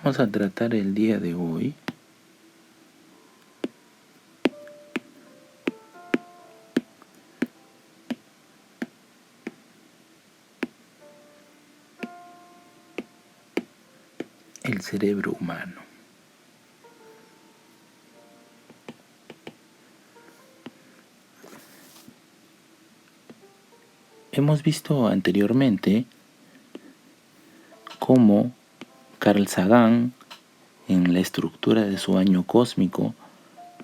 Vamos a tratar el día de hoy el cerebro humano. Hemos visto anteriormente cómo Carl Sagan, en la estructura de su año cósmico,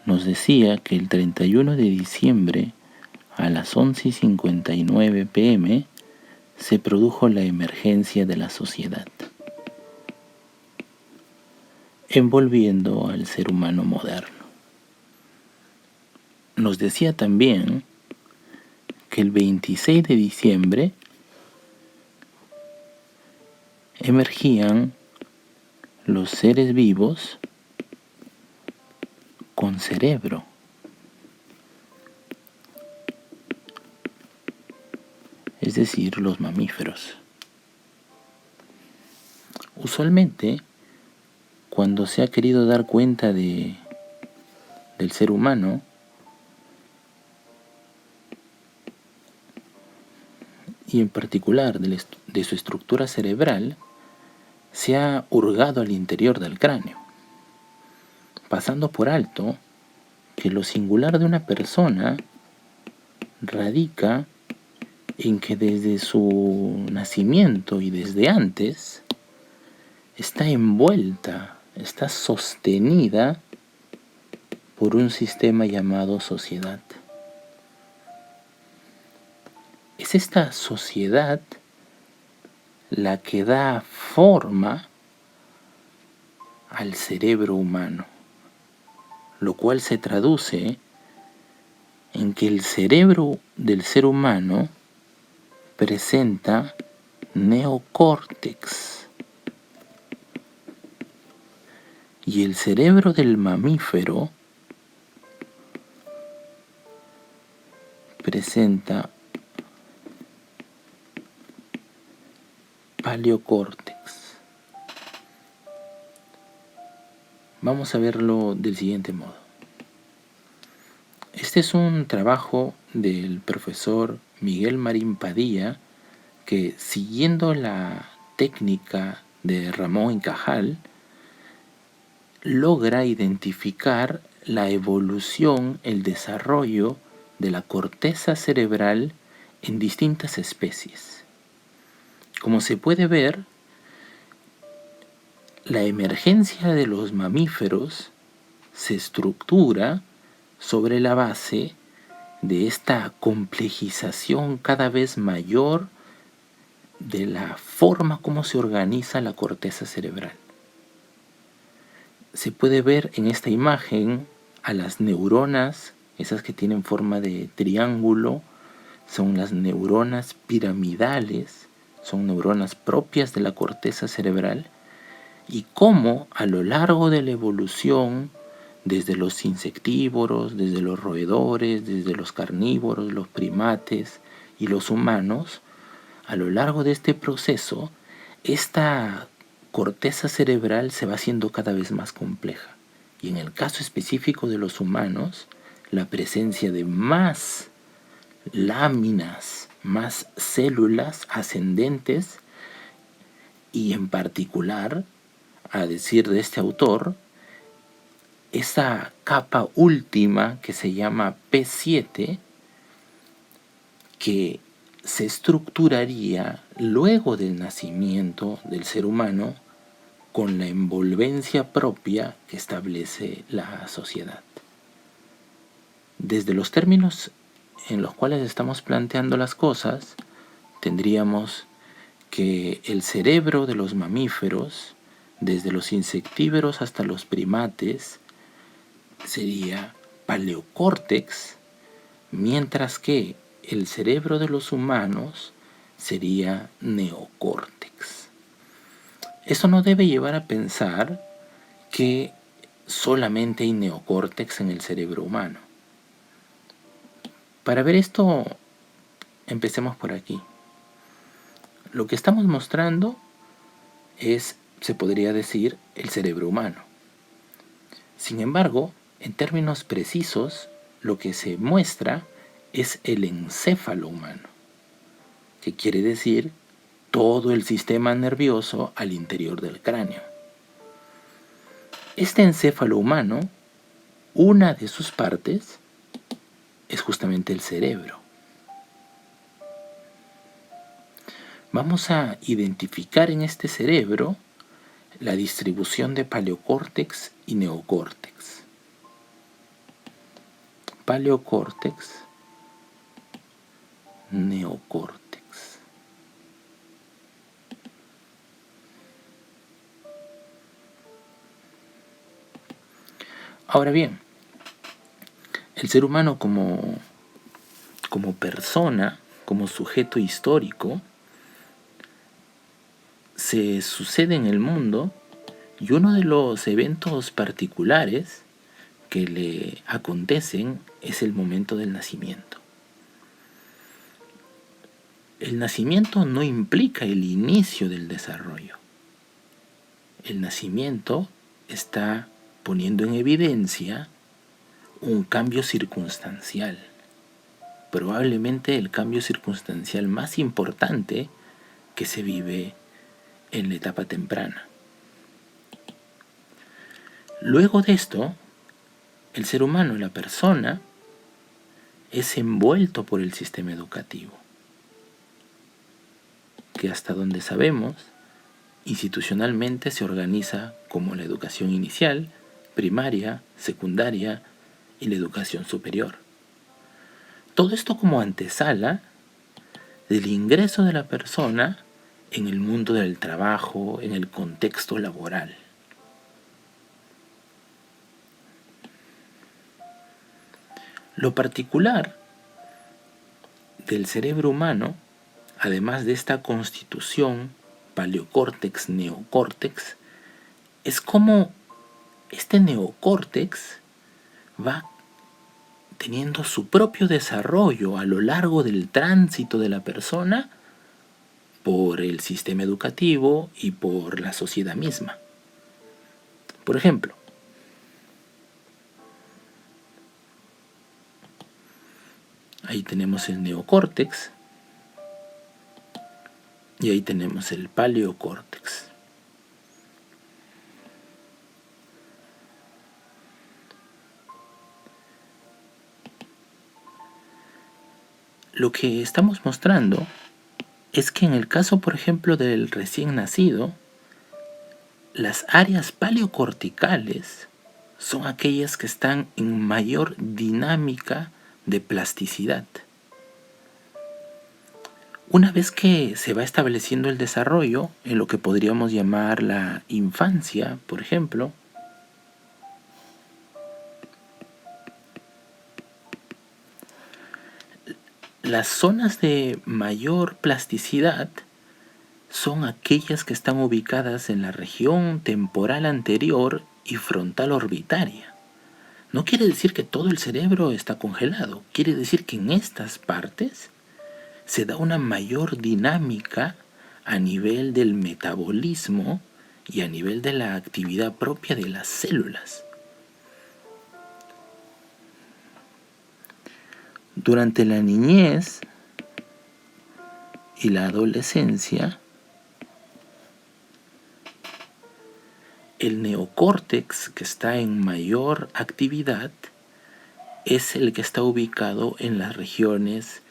nos decía que el 31 de diciembre a las 11:59 p.m. se produjo la emergencia de la sociedad, envolviendo al ser humano moderno. Nos decía también que el 26 de diciembre emergían los seres vivos con cerebro. Es decir, los mamíferos. Usualmente, cuando se ha querido dar cuenta del ser humano, y en particular de su estructura cerebral, se ha hurgado al interior del cráneo, pasando por alto que lo singular de una persona radica en que desde su nacimiento y desde antes está envuelta, está sostenida por un sistema llamado sociedad. Es esta sociedad la que da forma al cerebro humano, lo cual se traduce en que el cerebro del ser humano presenta neocórtex y el cerebro del mamífero presenta paleocórtex. Vamos a verlo del siguiente modo. Este es un trabajo del profesor Miguel Marín Padilla que, siguiendo la técnica de Ramón y Cajal, logra identificar la evolución, el desarrollo de la corteza cerebral en distintas especies. Como se puede ver, la emergencia de los mamíferos se estructura sobre la base de esta complejización cada vez mayor de la forma como se organiza la corteza cerebral. Se puede ver en esta imagen a las neuronas, esas que tienen forma de triángulo, son las neuronas piramidales, son neuronas propias de la corteza cerebral, y cómo a lo largo de la evolución, desde los insectívoros, desde los roedores, desde los carnívoros, los primates y los humanos, a lo largo de este proceso, esta corteza cerebral se va haciendo cada vez más compleja. Y en el caso específico de los humanos, la presencia de más láminas, más células ascendentes, y en particular, a decir de este autor, esa capa última que se llama P7, que se estructuraría luego del nacimiento del ser humano con la envolvencia propia que establece la sociedad. Desde los términos en los cuales estamos planteando las cosas, tendríamos que el cerebro de los mamíferos, desde los insectívoros hasta los primates, sería paleocórtex, mientras que el cerebro de los humanos sería neocórtex. Eso no debe llevar a pensar que solamente hay neocórtex en el cerebro humano. Para ver esto, empecemos por aquí. Lo que estamos mostrando es se podría decir el cerebro humano. Sin embargo, en términos precisos, lo que se muestra es el encéfalo humano, que quiere decir todo el sistema nervioso al interior del cráneo. Este encéfalo humano, una de sus partes, es justamente el cerebro. Vamos a identificar en este cerebro la distribución de paleocórtex y neocórtex. Paleocórtex, neocórtex. Ahora bien, el ser humano como persona, como sujeto histórico, se sucede en el mundo, y uno de los eventos particulares que le acontecen es el momento del nacimiento. El nacimiento no implica el inicio del desarrollo. El nacimiento está poniendo en evidencia un cambio circunstancial, probablemente el cambio circunstancial más importante que se vive en la etapa temprana. Luego de esto, el ser humano, la persona, es envuelto por el sistema educativo, que hasta donde sabemos, institucionalmente se organiza como la educación inicial, primaria, secundaria y la educación superior. Todo esto como antesala del ingreso de la persona en el mundo del trabajo, en el contexto laboral. Lo particular del cerebro humano, además de esta constitución paleocórtex-neocórtex, es cómo este neocórtex va teniendo su propio desarrollo a lo largo del tránsito de la persona por el sistema educativo y por la sociedad misma. Por ejemplo, ahí tenemos el neocórtex y ahí tenemos el paleocórtex. Lo que estamos mostrando es que en el caso, por ejemplo, del recién nacido, las áreas paleocorticales son aquellas que están en mayor dinámica de plasticidad. Una vez que se va estableciendo el desarrollo en lo que podríamos llamar la infancia, por ejemplo, las zonas de mayor plasticidad son aquellas que están ubicadas en la región temporal anterior y frontal orbitaria. No quiere decir que todo el cerebro está congelado, quiere decir que en estas partes se da una mayor dinámica a nivel del metabolismo y a nivel de la actividad propia de las células. Durante la niñez y la adolescencia, el neocórtex que está en mayor actividad es el que está ubicado en las regiones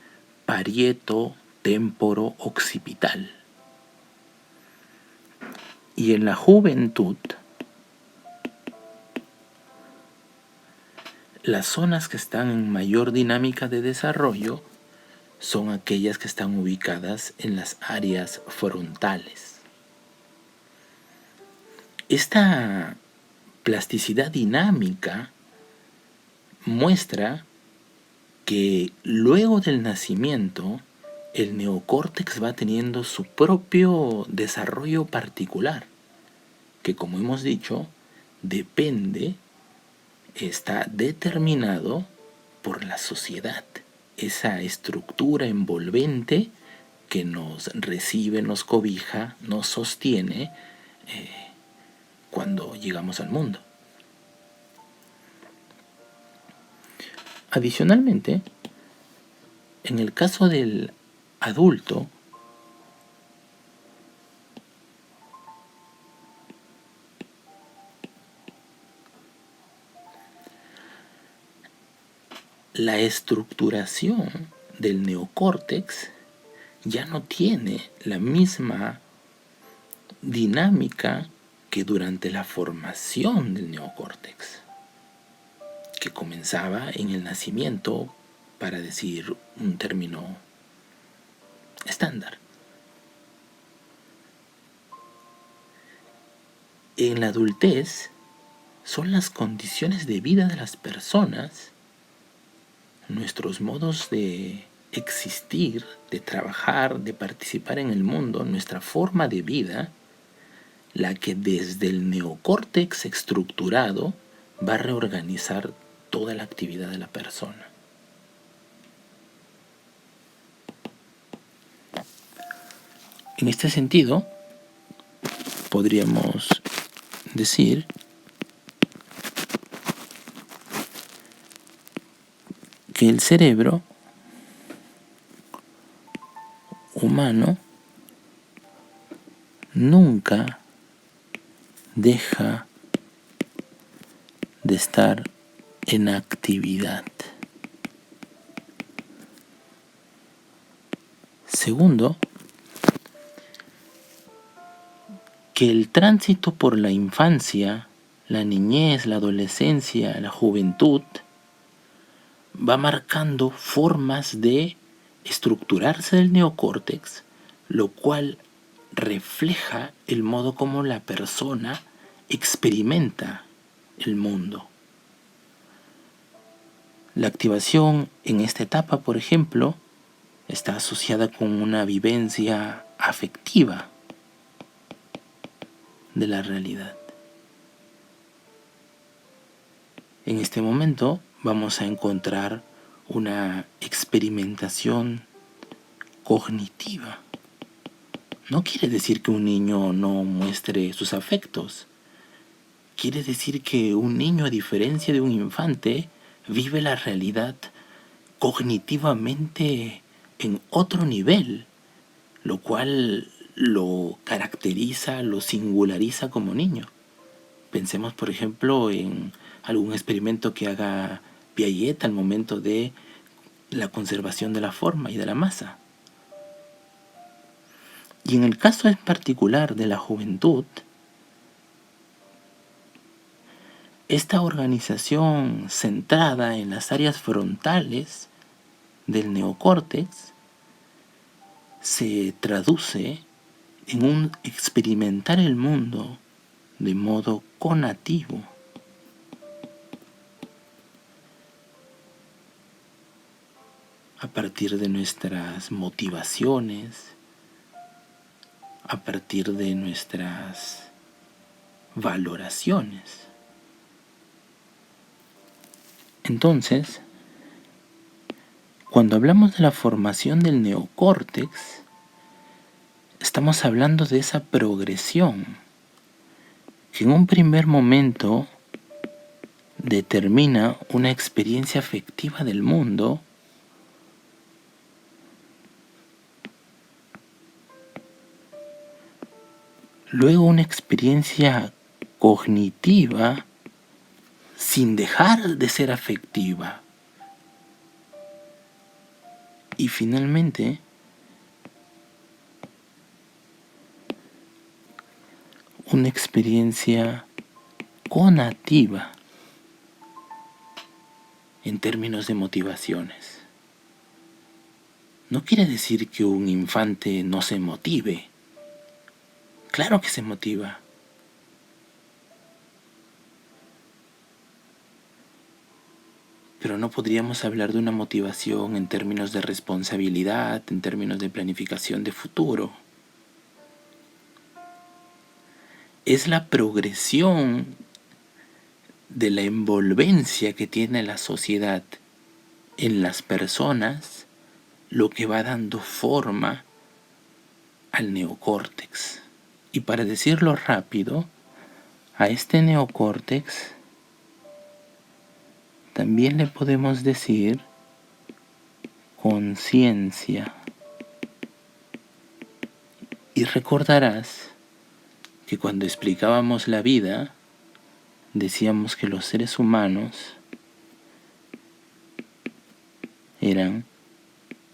parieto, témporo, occipital. Y en la juventud, las zonas que están en mayor dinámica de desarrollo son aquellas que están ubicadas en las áreas frontales. Esta plasticidad dinámica muestra que luego del nacimiento el neocórtex va teniendo su propio desarrollo particular, que como hemos dicho, está determinado por la sociedad, esa estructura envolvente que nos recibe, nos cobija, nos sostiene cuando llegamos al mundo. Adicionalmente, en el caso del adulto, la estructuración del neocórtex ya no tiene la misma dinámica que durante la formación del neocórtex, que comenzaba en el nacimiento, para decir un término estándar. En la adultez son las condiciones de vida de las personas, nuestros modos de existir, de trabajar, de participar en el mundo, nuestra forma de vida, la que desde el neocórtex estructurado va a reorganizar toda la actividad de la persona. En este sentido, podríamos decir que el cerebro humano nunca deja de estar en actividad. Segundo, que el tránsito por la infancia, la niñez, la adolescencia, la juventud, va marcando formas de estructurarse del neocórtex, lo cual refleja el modo como la persona experimenta el mundo. La activación en esta etapa, por ejemplo, está asociada con una vivencia afectiva de la realidad. En este momento vamos a encontrar una experimentación cognitiva. No quiere decir que un niño no muestre sus afectos. Quiere decir que un niño, a diferencia de un infante, vive la realidad cognitivamente en otro nivel, lo cual lo caracteriza, lo singulariza como niño. Pensemos, por ejemplo, en algún experimento que haga Piaget al momento de la conservación de la forma y de la masa. Y en el caso en particular de la juventud, esta organización centrada en las áreas frontales del neocórtex se traduce en un experimentar el mundo de modo conativo. A partir de nuestras motivaciones, a partir de nuestras valoraciones. Entonces, cuando hablamos de la formación del neocórtex, estamos hablando de esa progresión que en un primer momento determina una experiencia afectiva del mundo, luego una experiencia cognitiva sin dejar de ser afectiva, y finalmente una experiencia conativa en términos de motivaciones. No quiere decir que un infante no se motive. Claro que se motiva. Pero no podríamos hablar de una motivación en términos de responsabilidad, en términos de planificación de futuro. Es la progresión de la envolvencia que tiene la sociedad en las personas lo que va dando forma al neocórtex. Y para decirlo rápido, a este neocórtex también le podemos decir conciencia. Y recordarás que cuando explicábamos la vida, decíamos que los seres humanos eran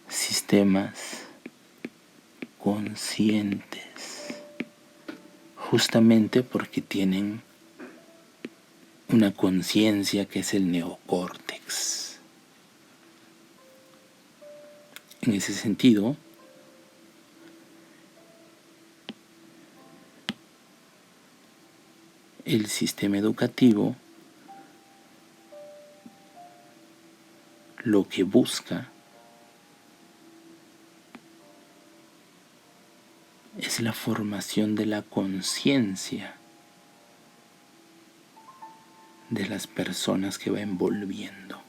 sistemas conscientes, justamente porque tienen una conciencia que es el neocórtex. En ese sentido, el sistema educativo lo que busca es la formación de la conciencia de las personas que va envolviendo.